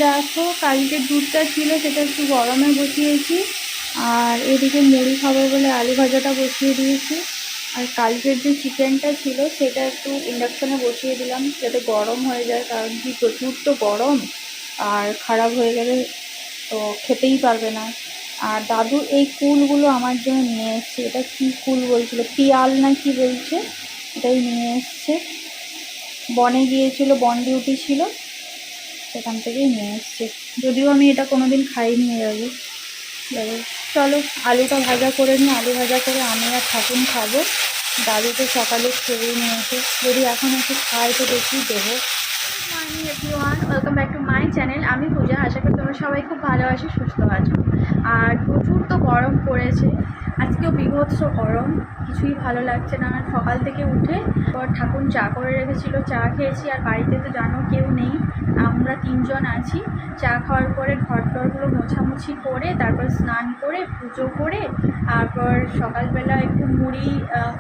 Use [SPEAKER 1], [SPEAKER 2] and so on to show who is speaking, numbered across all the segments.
[SPEAKER 1] দেখো কালকে দুধটা ছিল সেটা একটু গরমে বসিয়েছি, আর এদিকে মুড়ি খাবো বলে আলু ভাজাটা বসিয়ে দিয়েছি। আর কালকের যে চিকেনটা ছিল সেটা একটু ইন্ডাকশানে বসিয়ে দিলাম যাতে গরম হয়ে যায়, কারণ কি প্রচুর তো গরম, আর খারাপ হয়ে গেলে তো খেতেই পারবে না। আর দাদু এই কুলগুলো আমার জন্য নিয়ে এসছে, এটা কি কুল বলছিল, পিয়াল না কি বলছে, এটাই নিয়ে এসছে। বনে গিয়েছিল, বন ডিউটি ছিল, সেখান থেকেই নিয়ে এসছে। যদিও আমি এটা কোনোদিন খাইনি এর আগে। চলো আলুটা ভাজা করে নিই, আলু ভাজা করে আমি আর ঠাকুন খাবো। দাদু তো সকালে খেয়েই নিয়েছে, যদি এখন একটু খাই তো দেখি দেবো। Morning everyone, welcome back to my channel. আমি পূজা, আশা করি তোমরা সবাই খুব ভালো আছো, সুস্থ আছো। আর প্রচুর তো গরম পড়েছে, আজকেও বিভৎস গরম, কিছুই ভালো লাগছে না। সকাল থেকে উঠে পর ঠাকুর চা করে রেখেছিল, চা খেয়েছি। আর বাড়িতে তো জানো কেউ নেই, আমরা 3 জন আছি। চা খাওয়ার পরে ঘর টরগুলো মোছামুছি করে তারপর স্নান করে পুজো করে তারপর সকালবেলা একটু মুড়ি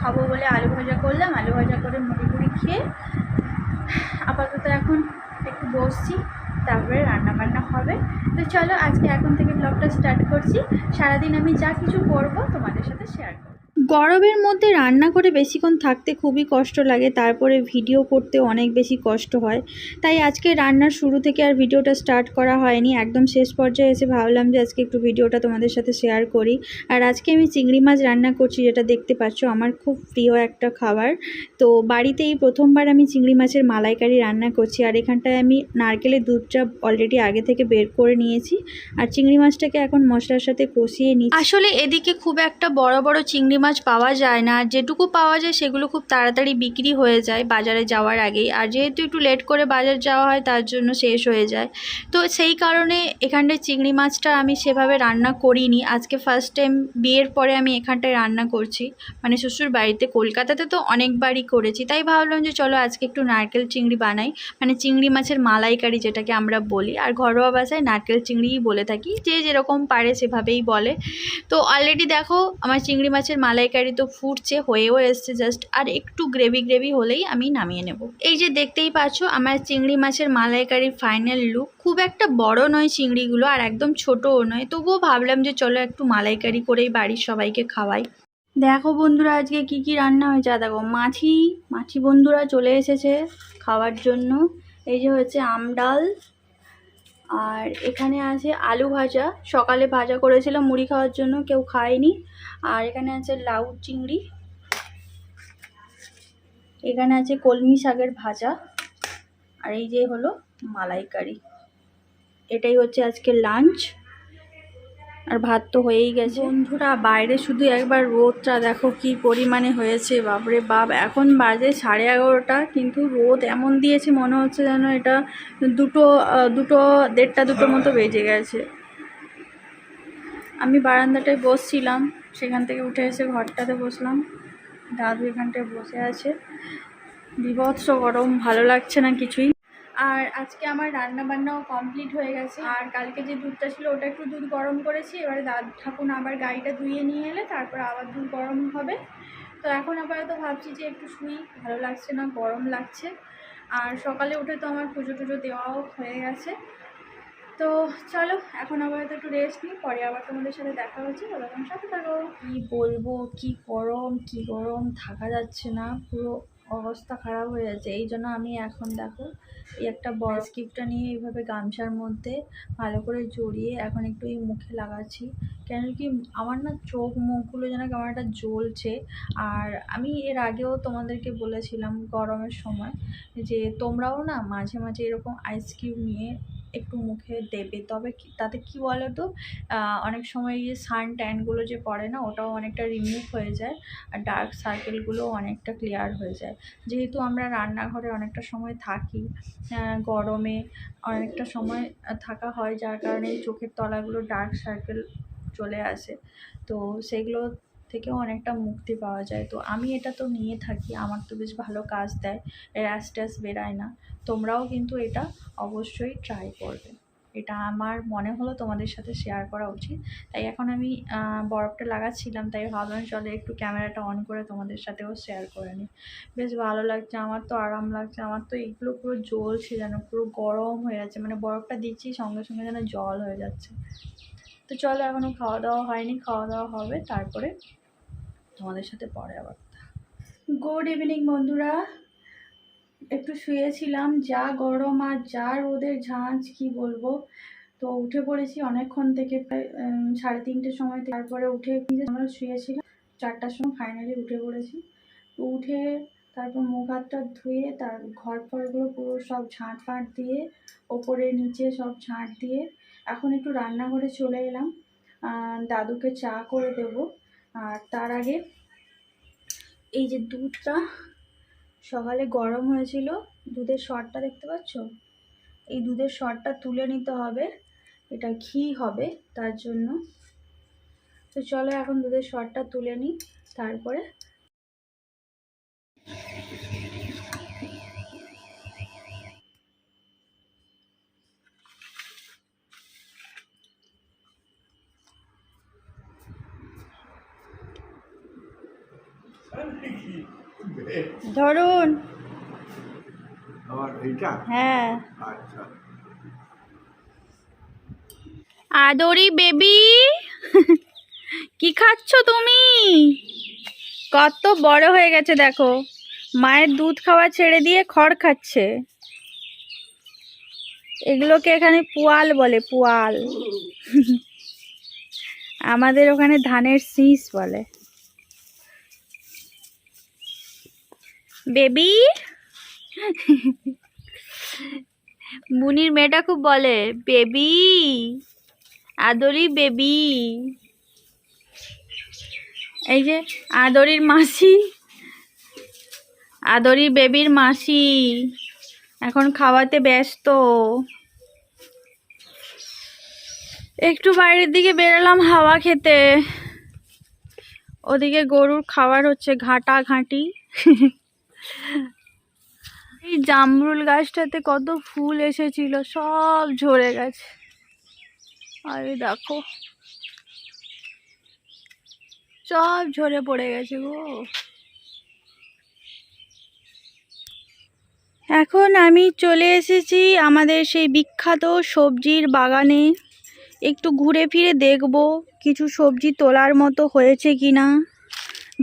[SPEAKER 1] খাবো বলে আলু ভাজা করলাম, আলু ভাজা করে মুড়ি খেয়ে আপাতত এখন একটু বসছি, তারপরে রান্নাবান্না হবে। তো চলো আজকে এখন থেকে ব্লগটা স্টার্ট করছি। সারাদিন আমি যা কিছু করবো তোমাদের সাথে শেয়ার করবো। গরমের মধ্যে রান্না করে বেশিক্ষণ থাকতে খুবই কষ্ট লাগে, তারপরে ভিডিও করতে অনেক বেশি কষ্ট হয়। তাই আজকে রান্নার শুরু থেকে আর ভিডিওটা স্টার্ট করা হয়নি, একদম শেষ পর্যায়ে এসে ভাবলাম যে আজকে একটু ভিডিওটা তোমাদের সাথে শেয়ার করি। আর আজকে আমি চিংড়ি মাছ রান্না করছি, যেটা দেখতে পাচ্ছ আমার খুব প্রিয় একটা খাবার। তো বাড়িতে এই প্রথমবার আমি চিংড়ি মাছের মালাইকারি রান্না করছি। আর এখানটায় আমি নারকেলের দুধটা অলরেডি আগে থেকে বের করে নিয়েছি, আর চিংড়ি মাছটাকে এখন মশলার সাথে কষিয়ে নিই। আসলে এদিকে খুব একটা বড় বড় চিংড়ি মাছ পাওয়া যায় না, আর যেটুকু পাওয়া যায় সেগুলো খুব তাড়াতাড়ি বিক্রি হয়ে যায় বাজারে যাওয়ার আগেই। আর যেহেতু একটু লেট করে বাজার যাওয়া হয় তার জন্য শেষ হয়ে যায়। তো সেই কারণে এখানটায় চিংড়ি মাছটা আমি সেভাবে রান্না করিনি, আজকে ফার্স্ট টাইম বিয়ের পরে আমি এখানটায় রান্না করছি, মানে শ্বশুর বাড়িতে। কলকাতাতে তো অনেকবারই করেছি, তাই ভাবলাম যে চলো আজকে একটু নারকেল চিংড়ি বানাই, মানে চিংড়ি মাছের মালাইকারি যেটাকে আমরা বলি। আর ঘরোয়া ভাষায় নারকেল চিংড়িই বলে থাকি, যে যেরকম পারে সেভাবেই বলে। তো অলরেডি দেখো আমার চিংড়ি মাছের মালাইকারি তো ফুটছে, হয়েও এসছে জাস্ট, আর একটু গ্রেভি গ্রেভি হলেই আমি নামিয়ে নেব। এই যে দেখতেই পাচ্ছ আমার চিংড়ি মাছের মালাইকারির ফাইনাল লুক। খুব একটা বড় নয় চিংড়িগুলো, আর একদম ছোটও নয়, তবুও ভাবলাম যে চলো একটু মালাইকারি করেই বাড়ির সবাইকে খাওয়াই। দেখো বন্ধুরা আজকে কি কি রান্না হয়েছে। দেখো মাছি বন্ধুরা চলে এসেছে খাওয়ার জন্য। এই যে হচ্ছে আম ডাল, আর এখানে আছে আলু ভাজা, সকালে ভাজা করেছিলাম মুড়ি খাওয়ার জন্য, কেউ খায়নি। আর এখানে আছে লাউ চিংড়ি, এখানে আছে কলমি শাকের ভাজা, আর এই যে হলো মালাইকারি। এটাই হচ্ছে আজকে লাঞ্চ, আর ভাত তো হয়েই গেছে। বন্ধুরা বাইরে শুধু একবার রোদটা দেখো কি পরিমাণে হয়েছে, বাপরে বাপ। এখন বাজে 11:30, কিন্তু রোদ এমন দিয়েছে মনে হচ্ছে যেন এটা দুটো 1:30 মতো বেজে গেছে। আমি বারান্দাটায় বসছিলাম, সেখান থেকে উঠে এসে ঘরটাতে বসলাম। দাদু এখানটায় বসে আছে, বিভৎস গরম, ভালো লাগছে না কিছুই। আর আজকে আমার রান্না বান্নাও কমপ্লিট হয়ে গেছে। আর কালকে যে দুধটা ছিল ওটা একটু দুধ গরম করেছি, এবারে দাদু ঠাকুর আবার গাড়িটা ধুয়ে নিয়ে এলে তারপর আবার দুধ গরম হবে। তো এখন আপাতত ভাবছি যে একটু শুই, ভালো লাগছে না, গরম লাগছে। আর সকালে উঠে তো আমার পুজো টুজো দেওয়াও হয়ে গেছে। তো চলো এখন আপাতত একটু রেস্ট নিই, পরে আবার তোমাদের সাথে দেখা হচ্ছে, ততক্ষণ সাথে থাকো। কি বলবো, কি গরম, থাকা যাচ্ছে না, পুরো অবস্থা খারাপ হয়ে যাচ্ছে। এই জন্য আমি এখন দেখো এই একটা বড় স্কিপটা নিয়ে এইভাবে গামছার মধ্যে ভালো করে জড়িয়ে এখন একটু এই মুখে লাগাচ্ছি। কেন কি আমার না চোখ মুখগুলো যেন কেমন একটা জ্বলছে। আর আমি এর আগেও তোমাদেরকে বলেছিলাম গরমের সময় যে তোমরাও না মাঝে মাঝে এরকম আইস কিউব নিয়ে একটু মুখে দেবে, তবে তাতে কি বলো তো, অনেক সময় যে সান ট্যানগুলো যে পড়ে না, ওটাও অনেকটা রিমুভ হয়ে যায়, আর ডার্ক সার্কেলগুলো অনেকটা ক্লিয়ার হয়ে যায়। যেহেতু আমরা রান্নাঘরে অনেকটা সময় থাকি, গরমে অনেকটা সময় থাকা হয়, যার কারণে চোখের তলাগুলো ডার্ক সার্কেল চলে আসে, তো সেগুলো থেকেও অনেকটা মুক্তি পাওয়া যায়। তো আমি এটা তো নিয়ে থাকি, আমার তো বেশ ভালো কাজ দেয়, র্যাশ ট্যাশ বেরায় না। তোমরাও কিন্তু এটা অবশ্যই ট্রাই করবে, এটা আমার মনে হলো তোমাদের সাথে শেয়ার করা উচিত। তাই এখন আমি বরফটা লাগাচ্ছিলাম, তাই ভাবলাম চলো একটু ক্যামেরাটা অন করে তোমাদের সাথেও শেয়ার করে নিই। বেশ ভালো লাগছে, আমার তো আরাম লাগছে। আমার তো এগুলো পুরো জ্বলছে যেন, পুরো গরম হয়ে যাচ্ছে, মানে বরফটা দিচ্ছি সঙ্গে সঙ্গে যেন জল হয়ে যাচ্ছে। তো চলো, এখনও খাওয়া দাওয়া হয়নি, খাওয়া দাওয়া হবে তারপরে তোমাদের সাথে পরে আবার। গুড ইভিনিং বন্ধুরা। একটু শুয়েছিলাম, যা গরম আর যা রোদের ঝাঁঝ কি বলবো। তো উঠে পড়েছি অনেকক্ষণ থেকে, প্রায় 3:30 সময়। তারপরে উঠে আমরা শুয়েছিলাম, 4টার সময় ফাইনালি উঠে পড়েছি। তো উঠে তারপর মুখ হাতটা ধুয়ে তার ঘর ফরগুলো পুরো সব ঝাঁট ফাঁট দিয়ে, ওপরে নিচে সব ঝাঁট দিয়ে এখন একটু রান্নাঘরে চলে এলাম। দাদুকে চা করে দেব। আর তার আগে এই যে দুধটা সকালে গরম হয়েছিল, দুধের সরটা দেখতে পাচ্ছ, এই দুধের সরটা তুলে নিতে হবে, এটা ঘি হবে তার জন্য। তো চলো এখন দুধের সরটা তুলে নিই তারপরে। ধরুন। হ্যাঁ,
[SPEAKER 2] আচ্ছা।
[SPEAKER 1] আদরি বেবি, কি খাচ্ছ তুমি? কত বড় হয়ে গেছে দেখো, মায়ের দুধ খাওয়া ছেড়ে দিয়ে খড় খাচ্ছে। এগুলোকে এখানে পুয়াল বলে, পুয়াল। আমাদের ওখানে ধানের শীষ বলে। বেবি, মুনির মেয়েটা খুব বলে বেবি, আদরি বেবি। এই যে আদরির মাসি, আদরি বেবির মাসি এখন খাওয়াতে ব্যস্ত। একটু বাইরের দিকে বেরোলাম হাওয়া খেতে, ওদিকে গরুর খাবার হচ্ছে ঘাঁটাঘাঁটি। এই জামরুল গাছটাতে কত ফুল এসেছিল, সব ঝরে গেছে। আর এই দেখো সব ঝরে পড়ে গেছে গো। এখন আমি চলে এসেছি আমাদের সেই বিখ্যাত সবজির বাগানে। একটু ঘুরে ফিরে দেখব কিছু সবজি তোলার মতো হয়েছে কিনা।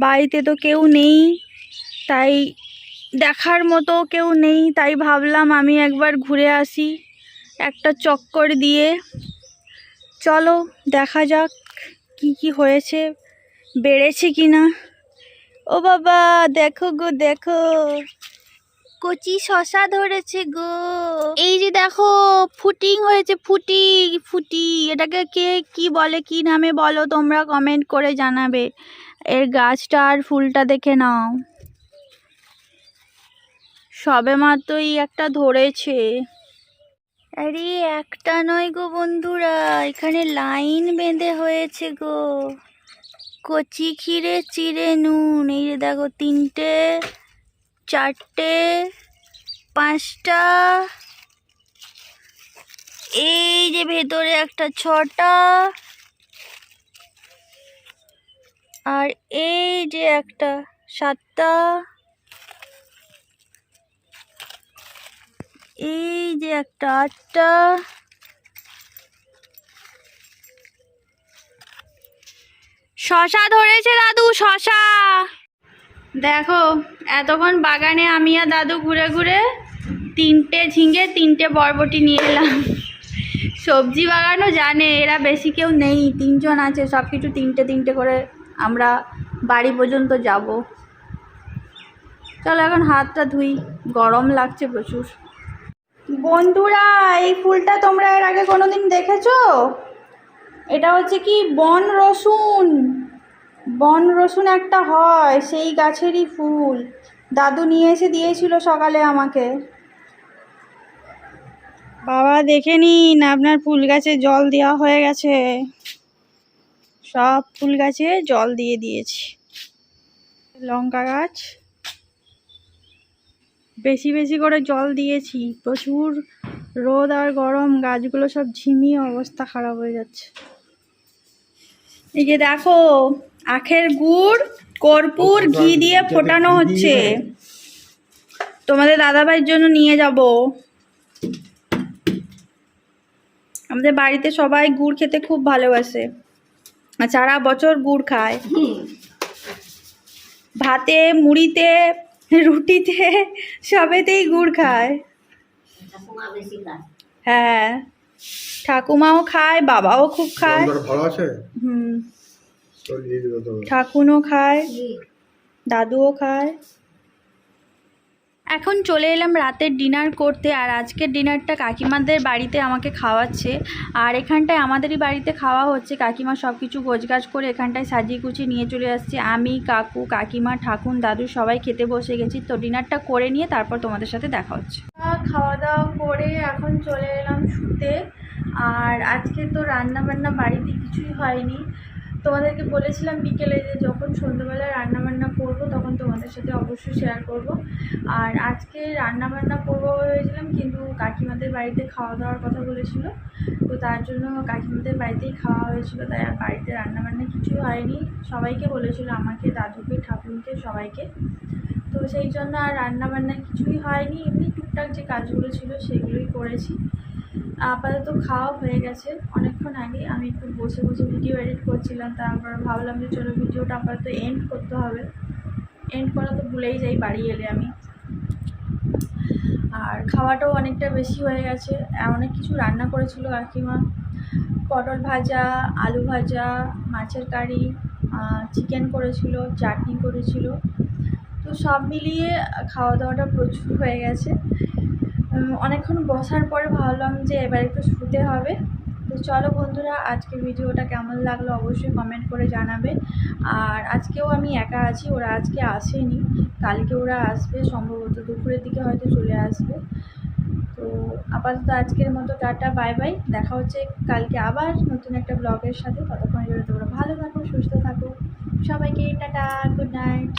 [SPEAKER 1] বাড়িতে তো কেউ নেই, তাই দেখার মতো কেউ নেই, তাই ভাবলাম আমি একবার ঘুরে আসি একটা চক্কর দিয়ে। চলো দেখা যাক কি কি হয়েছে, বেড়েছে কিনা। ও বাবা দেখো গো, দেখো কচি শশা ধরেছে গো। এই যে দেখো ফুটিং হয়েছে, ফুটি ফুটি, এটাকে কে কি বলে, কি নামে বলো তোমরা কমেন্ট করে জানাবে। এর গাছটা আর ফুলটা দেখে নাও, সবে মাত্রই একটা ধরেছে। আরে একটা নয় গো বন্ধুরা, এখানে লাইন বেঁধে হয়েছে গো। কচি ক্ষীরে চিড়ে নুন, এই যে দেখো 3টে 4টে 5টা, এই যে ভেতরে একটা 6টা, আর এই যে একটা 7টা, এই যে একটা 8টা। শশা ধরেছে দাদু, শশা দেখো। এতক্ষণ বাগানে আমি আর দাদু ঘুরে ঘুরে 3টে ঝিঙে 3টে বরবটি নিয়ে এলাম। সবজি বাগানও জানে, এরা বেশি কেউ নেই, 3জন আছে, সব কিছু 3টে 3টে করে আমরা বাড়ি পর্যন্ত যাব। চলো এখন হাতটা ধুই, গরম লাগছে প্রচুর। বন্ধুরা এই ফুলটা তোমরা এর আগে কোনোদিন দেখেছো? এটা হচ্ছে কি বন রসুন, বন রসুন একটা হয়, সেই গাছেরই ফুল। দাদু নিয়ে এসে দিয়েছিল সকালে আমাকে। বাবা দেখে নিন, আপনার ফুল গাছে জল দেওয়া হয়ে গেছে, সব ফুল গাছে জল দিয়ে দিয়েছি। লঙ্কা গাছ, বেশি বেশি করে জল দিয়েছি, প্রচুর রোদ আর গরম, গাছগুলো সব ঝিমিয়ে অবস্থা খারাপ হয়ে যাচ্ছে। এই যে দেখো, আখের গুড়, কর্পূর, ঘি দিয়ে ফোটানো হচ্ছে। তোমাদের দাদাভাইয়ের জন্য নিয়ে যাব। আমাদের বাড়িতে সবাই গুড় খেতে খুব ভালোবাসে, আর সারা বছর গুড় খায়। ভাতে, মুড়িতে, রুটিতে, সবেতেই গুড় খায়। হ্যাঁ, ঠাকুমাও খায়, বাবাও খুব খায়। হুম, ঠাকুনও খায়, দাদুও খায়। এখন চলে এলাম রাতের ডিনার করতে, আর আজকের ডিনারটা কাকিমাদের বাড়িতে আমাকে খাওয়াচ্ছে। আর এখানটায় আমাদেরই বাড়িতে খাওয়া হচ্ছে। কাকিমা সব কিছু গোছগাছ করে এখানটায় সাজিয়ে গুছিয়ে নিয়ে চলে আসছে। আমি, কাকু, কাকিমা, ঠাকুন, দাদু সবাই খেতে বসে গেছি। তো ডিনারটা করে নিয়ে তারপর তোমাদের সাথে দেখা হচ্ছে। খাওয়া দাওয়া করে এখন চলে এলাম শুতে। আর আজকে তো রান্না বান্না বাড়িতে কিছুই হয়নি। তোমাদেরকে বলেছিলাম বিকেলে যে যখন সন্ধ্যাবেলায় রান্নাবান্না করব তখন তোমাদের সাথে অবশ্যই শেয়ার করব। আর আজকে রান্নাবান্না করবো ভেবেছিলাম, কিন্তু কাকিমাদের বাড়িতে খাওয়া দাওয়ার কথা বলেছিল, তো তার জন্য কাকিমাদের বাড়িতেই খাওয়া হয়েছিল। তাই আর বাড়িতে রান্নাবান্না কিছুই হয়নি। সবাইকে বলেছিল, আমাকে, দাদুকে, ঠাকুরকে, সবাইকে। তো সেই জন্য আর রান্নাবান্না কিছুই হয়নি। এমনি টুকটাক যে কাজগুলো ছিল সেগুলোই করেছি। আপাতত খাওয়া হয়ে গেছে অনেকক্ষণ আগে। আমি একটু বসে বসে ভিডিও এডিট করছিলাম, তারপর ভাবলাম যে চলো ভিডিওটা আপাতত এন্ড করতে হবে। এন্ড করা তো ভুলেই যাই বাড়ি এলে আমি। আর খাওয়াটাও অনেকটা বেশি হয়ে গেছে। অনেক কিছু রান্না করেছিল কাকিমা, পটল ভাজা, আলু ভাজা, মাছের কারি, চিকেন করেছিল, চাটনি করেছিল। তো সব মিলিয়ে খাওয়া দাওয়াটা প্রচুর হয়ে গেছে। অনেকক্ষণ বসার পরে ভাবলাম যে এবার একটু শুতে হবে। তো চলো বন্ধুরা, আজকে ভিডিওটা কেমন লাগলো অবশ্যই কমেন্ট করে জানাবে। আর আজকেও আমি একা আছি, ওরা আজকে আসেনি, কালকে ওরা আসবে, সম্ভবত দুপুরের দিকে হয়তো চলে আসবে। তো আপাতত আজকের মতো টাটা, বাই বাই। দেখা হচ্ছে কালকে আবার নতুন একটা ব্লগের সাথে। ততক্ষণ জন্য তোমরা ভালো থাকো, সুস্থ থাকো। সবাইকে টাটা, গুড নাইট।